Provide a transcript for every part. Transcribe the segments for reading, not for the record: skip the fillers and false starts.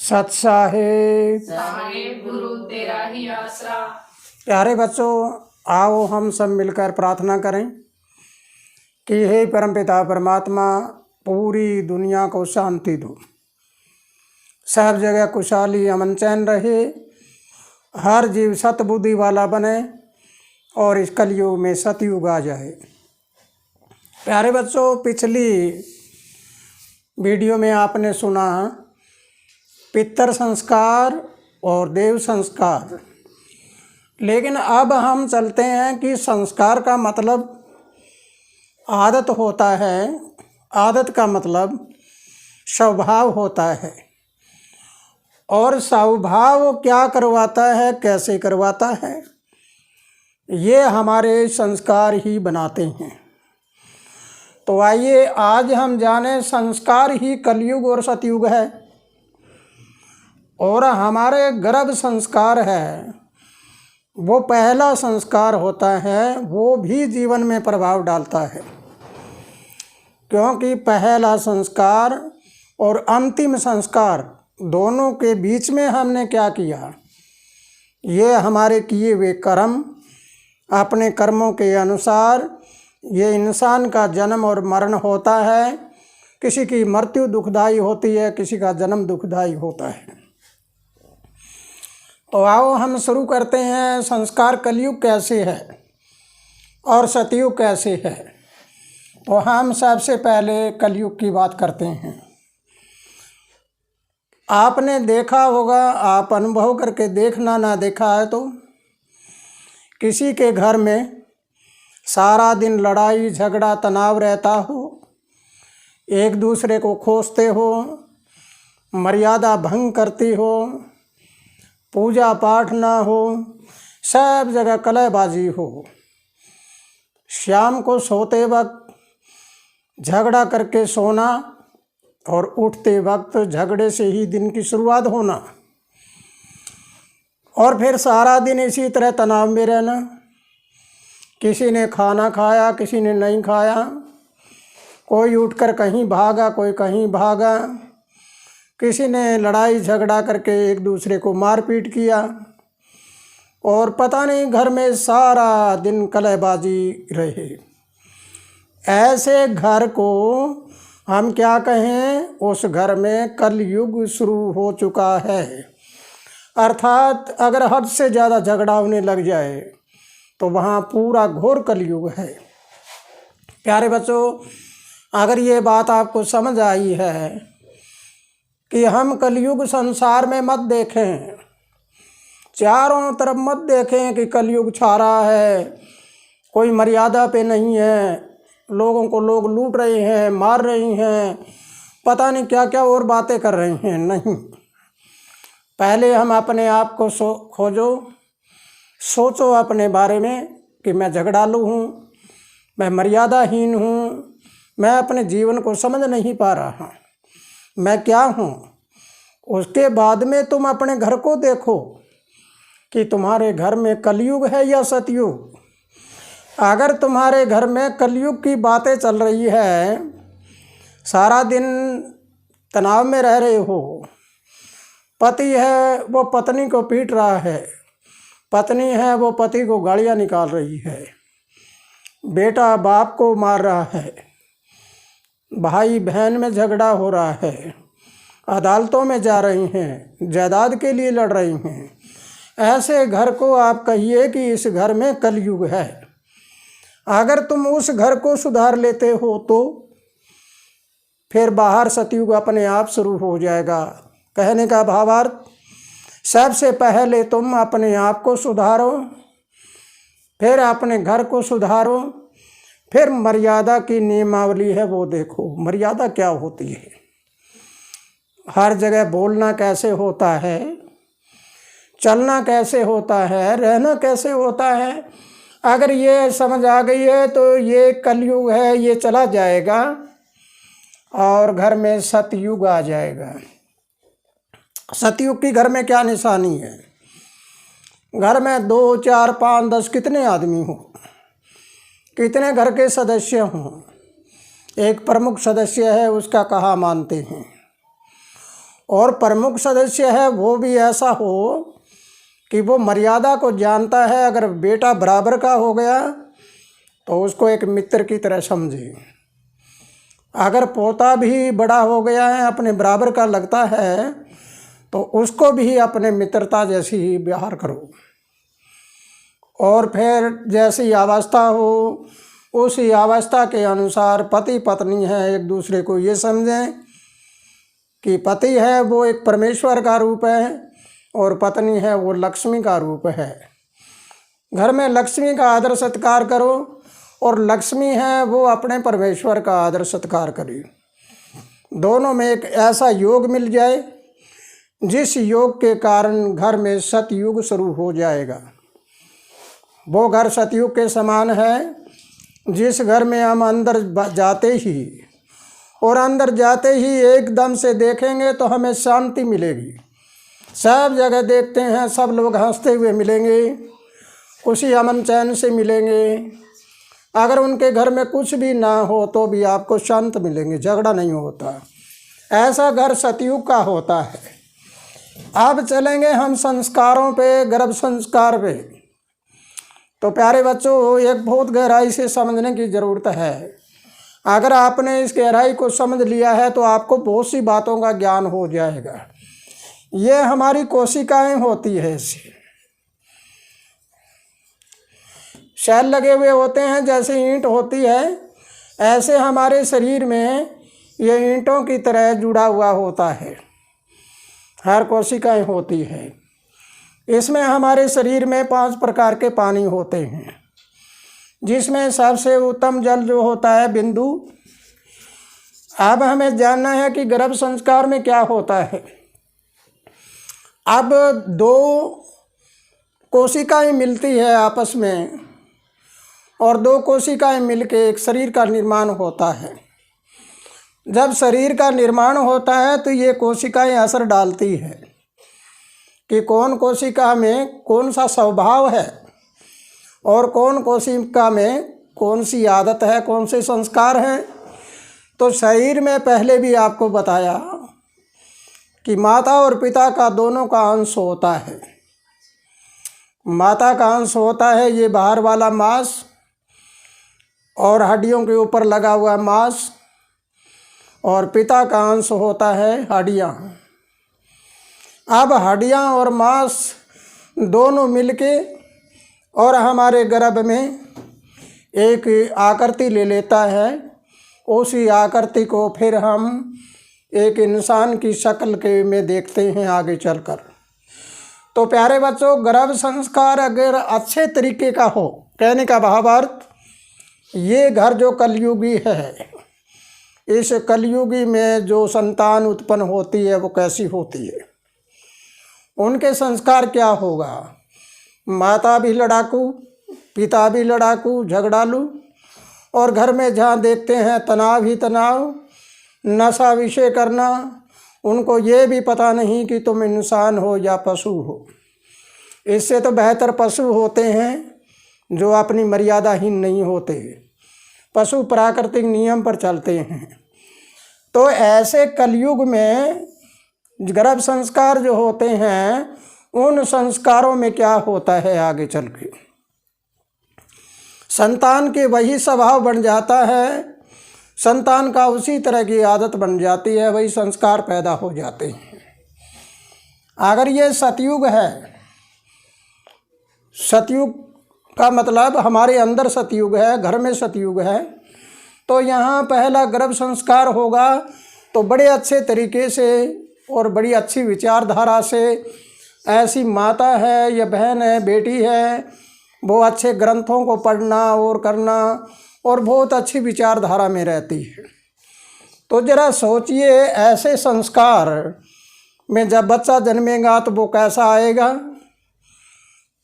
सत साहेब साहेब गुरु तेरा ही आसरा। प्यारे बच्चों, आओ हम सब मिलकर प्रार्थना करें कि हे परमपिता परमात्मा, पूरी दुनिया को शांति दो, सब जगह खुशहाली अमन चैन रहे, हर जीव सतबुद्धि वाला बने और इस कलयुग में सतयुग आ जाए। प्यारे बच्चों, पिछली वीडियो में आपने सुना पितृ संस्कार और देव संस्कार, लेकिन अब हम चलते हैं कि संस्कार का मतलब आदत होता है। आदत का मतलब स्वभाव होता है, और स्वभाव क्या करवाता है, कैसे करवाता है, ये हमारे संस्कार ही बनाते हैं। तो आइए आज हम जानें, संस्कार ही कलयुग और सतयुग है। और हमारे गर्भ संस्कार है, वो पहला संस्कार होता है, वो भी जीवन में प्रभाव डालता है, क्योंकि पहला संस्कार और अंतिम संस्कार दोनों के बीच में हमने क्या किया, ये हमारे किए हुए कर्म, अपने कर्मों के अनुसार ये इंसान का जन्म और मरण होता है। किसी की मृत्यु दुखदाई होती है, किसी का जन्म दुखदाई होता है। तो आओ हम शुरू करते हैं, संस्कार कलयुग कैसे है और सतयुग कैसे है। तो हम सबसे पहले कलयुग की बात करते हैं। आपने देखा होगा, आप अनुभव करके देखना, ना देखा है तो किसी के घर में सारा दिन लड़ाई झगड़ा तनाव रहता हो, एक दूसरे को कोसते हो, मर्यादा भंग करती हो, पूजा पाठ ना हो, सब जगह कलहबाजी हो, शाम को सोते वक्त झगड़ा करके सोना और उठते वक्त झगड़े से ही दिन की शुरुआत होना, और फिर सारा दिन इसी तरह तनाव में रहना। किसी ने खाना खाया, किसी ने नहीं खाया, कोई उठकर कहीं भागा, कोई कहीं भागा, किसी ने लड़ाई झगड़ा करके एक दूसरे को मारपीट किया, और पता नहीं घर में सारा दिन कलहबाजी रहे। ऐसे घर को हम क्या कहें, उस घर में कलयुग शुरू हो चुका है। अर्थात अगर हद से ज़्यादा झगड़ा होने लग जाए तो वहाँ पूरा घोर कलयुग है। प्यारे बच्चों, अगर ये बात आपको समझ आई है कि हम कलयुग संसार में मत देखें, चारों तरफ मत देखें कि कलयुग छा रहा है, कोई मर्यादा पे नहीं है, लोगों को लोग लूट रहे हैं, मार रहे हैं, पता नहीं क्या क्या और बातें कर रहे हैं। नहीं, पहले हम अपने आप को खोजो, सोचो अपने बारे में कि मैं झगड़ालू हूँ, मैं मर्यादाहीन हूँ, मैं अपने जीवन को समझ नहीं पा रहा, मैं क्या हूँ। उसके बाद में तुम अपने घर को देखो कि तुम्हारे घर में कलयुग है या सतयुग। अगर तुम्हारे घर में कलयुग की बातें चल रही है, सारा दिन तनाव में रह रहे हो, पति है वो पत्नी को पीट रहा है, पत्नी है वो पति को गालियाँ निकाल रही है, बेटा बाप को मार रहा है, भाई बहन में झगड़ा हो रहा है, अदालतों में जा रही हैं, जायदाद के लिए लड़ रही हैं, ऐसे घर को आप कहिए कि इस घर में कलयुग है। अगर तुम उस घर को सुधार लेते हो तो फिर बाहर सतयुग अपने आप शुरू हो जाएगा। कहने का भावार्थ, सबसे पहले तुम अपने आप को सुधारो, फिर अपने घर को सुधारो, फिर मर्यादा की नियमावली है वो देखो, मर्यादा क्या होती है, हर जगह बोलना कैसे होता है, चलना कैसे होता है, रहना कैसे होता है। अगर ये समझ आ गई है तो ये कलयुग है, ये चला जाएगा और घर में सतयुग आ जाएगा। सतयुग की घर में क्या निशानी है, घर में 2 4 5 10 कितने आदमी हों, कितने घर के सदस्य हों, एक प्रमुख सदस्य है, उसका कहा मानते हैं। और प्रमुख सदस्य है वो भी ऐसा हो कि वो मर्यादा को जानता है। अगर बेटा बराबर का हो गया तो उसको एक मित्र की तरह समझे। अगर पोता भी बड़ा हो गया है, अपने बराबर का लगता है, तो उसको भी अपने मित्रता जैसी ही व्यवहार करो। और फिर जैसी अवस्था हो उसी अवस्था के अनुसार पति पत्नी है एक दूसरे को ये समझें कि पति है वो एक परमेश्वर का रूप है और पत्नी है वो लक्ष्मी का रूप है। घर में लक्ष्मी का आदर सत्कार करो और लक्ष्मी है वो अपने परमेश्वर का आदर सत्कार करे। दोनों में एक ऐसा योग मिल जाए जिस योग के कारण घर में सतयुग शुरू हो जाएगा। वो घर सतयुग के समान है जिस घर में हम अंदर जाते ही एकदम से देखेंगे तो हमें शांति मिलेगी। सब जगह देखते हैं सब लोग हंसते हुए मिलेंगे, खुशी अमन चैन से मिलेंगे। अगर उनके घर में कुछ भी ना हो तो भी आपको शांत मिलेंगे, झगड़ा नहीं होता। ऐसा घर सतयुग का होता है। अब चलेंगे हम संस्कारों पे, गर्भ संस्कार पे। तो प्यारे बच्चों, एक बहुत गहराई से समझने की ज़रूरत है। अगर आपने इस गहराई को समझ लिया है तो आपको बहुत सी बातों का ज्ञान हो जाएगा। ये हमारी कोशिकाएं होती है, ऐसी शैल लगे हुए होते हैं जैसे ईंट होती है, ऐसे हमारे शरीर में ये ईंटों की तरह जुड़ा हुआ होता है। हर कोशिकाएं होती है। इसमें हमारे शरीर में 5 प्रकार के पानी होते हैं, जिसमें सबसे उत्तम जल जो होता है बिंदु। अब हमें जानना है कि गर्भ संस्कार में क्या होता है। अब 2 कोशिकाएं मिलती है आपस में और 2 कोशिकाएं मिलके एक शरीर का निर्माण होता है। जब शरीर का निर्माण होता है तो ये कोशिकाएं असर डालती है कि कौन कोशिका में कौन सा स्वभाव है और कौन कोशिका में कौन सी आदत है, कौन से संस्कार हैं। तो शरीर में पहले भी आपको बताया कि माता और पिता का दोनों का अंश होता है। माता का अंश होता है ये बाहर वाला मांस और हड्डियों के ऊपर लगा हुआ मांस, और पिता का अंश होता है हड्डियाँ। अब हड्डियाँ और मांस दोनों मिलके और हमारे गर्भ में एक आकृति ले लेता है। उसी आकृति को फिर हम एक इंसान की शक्ल के में देखते हैं आगे चलकर। तो प्यारे बच्चों, गर्भ संस्कार अगर अच्छे तरीके का हो, कहने का भावार्थ ये घर जो कलयुगी है, इस कलयुगी में जो संतान उत्पन्न होती है वो कैसी होती है, उनके संस्कार क्या होगा। माता भी लड़ाकू, पिता भी लड़ाकू, झगड़ालू, और घर में जहाँ देखते हैं तनाव ही तनाव, नशा विषय करना। उनको ये भी पता नहीं कि तुम इंसान हो या पशु हो। इससे तो बेहतर पशु होते हैं जो अपनी मर्यादाहीन नहीं होते। पशु प्राकृतिक नियम पर चलते हैं। तो ऐसे कलयुग में गर्भ संस्कार जो होते हैं, उन संस्कारों में क्या होता है आगे चल के, संतान के वही स्वभाव बन जाता है, संतान का उसी तरह की आदत बन जाती है, वही संस्कार पैदा हो जाते हैं। अगर ये सतयुग है, सतयुग का मतलब हमारे अंदर सतयुग है, घर में सतयुग है, तो यहाँ पहला गर्भ संस्कार होगा तो बड़े अच्छे तरीके से और बड़ी अच्छी विचारधारा से, ऐसी माता है या बहन है, बेटी है, वो अच्छे ग्रंथों को पढ़ना और करना और बहुत अच्छी विचारधारा में रहती है। तो ज़रा सोचिए, ऐसे संस्कार में जब बच्चा जन्मेगा तो वो कैसा आएगा।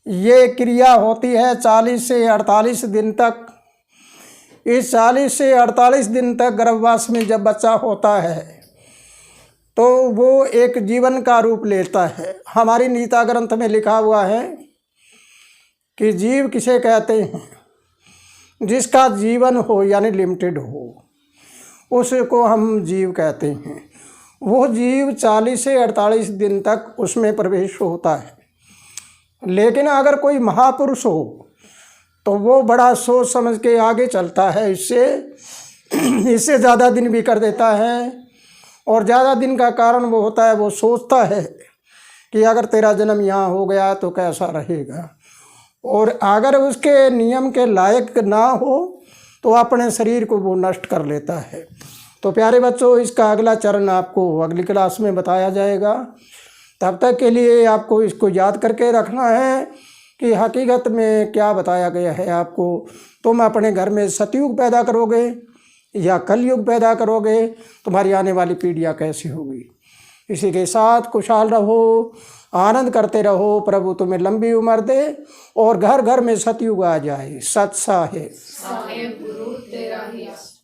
ये क्रिया होती है 40 से 48 दिन तक। इस 40 से 48 दिन तक गर्भवास में जब बच्चा होता है तो वो एक जीवन का रूप लेता है। हमारी नीता ग्रंथ में लिखा हुआ है कि जीव किसे कहते हैं, जिसका जीवन हो यानी लिमिटेड हो, उसको हम जीव कहते हैं। वो जीव 40 से 48 दिन तक उसमें प्रवेश होता है। लेकिन अगर कोई महापुरुष हो तो वो बड़ा सोच समझ के आगे चलता है, इससे ज़्यादा दिन भी कर देता है। और ज़्यादा दिन का कारण वो होता है, वो सोचता है कि अगर तेरा जन्म यहाँ हो गया तो कैसा रहेगा, और अगर उसके नियम के लायक ना हो तो अपने शरीर को वो नष्ट कर लेता है। तो प्यारे बच्चों, इसका अगला चरण आपको अगली क्लास में बताया जाएगा। तब तक के लिए आपको इसको याद करके रखना है कि हकीकत में क्या बताया गया है आपको। तुम अपने घर में सतयुग पैदा करोगे या कलयुग पैदा करोगे, तुम्हारी आने वाली पीढ़ियाँ कैसी होगी। इसी के साथ खुशहाल रहो, आनंद करते रहो, प्रभु तुम्हें लंबी उम्र दे और घर घर में सतयुग आ जाए। सत साहेब साहेब गुरु तेरा ही आसरा।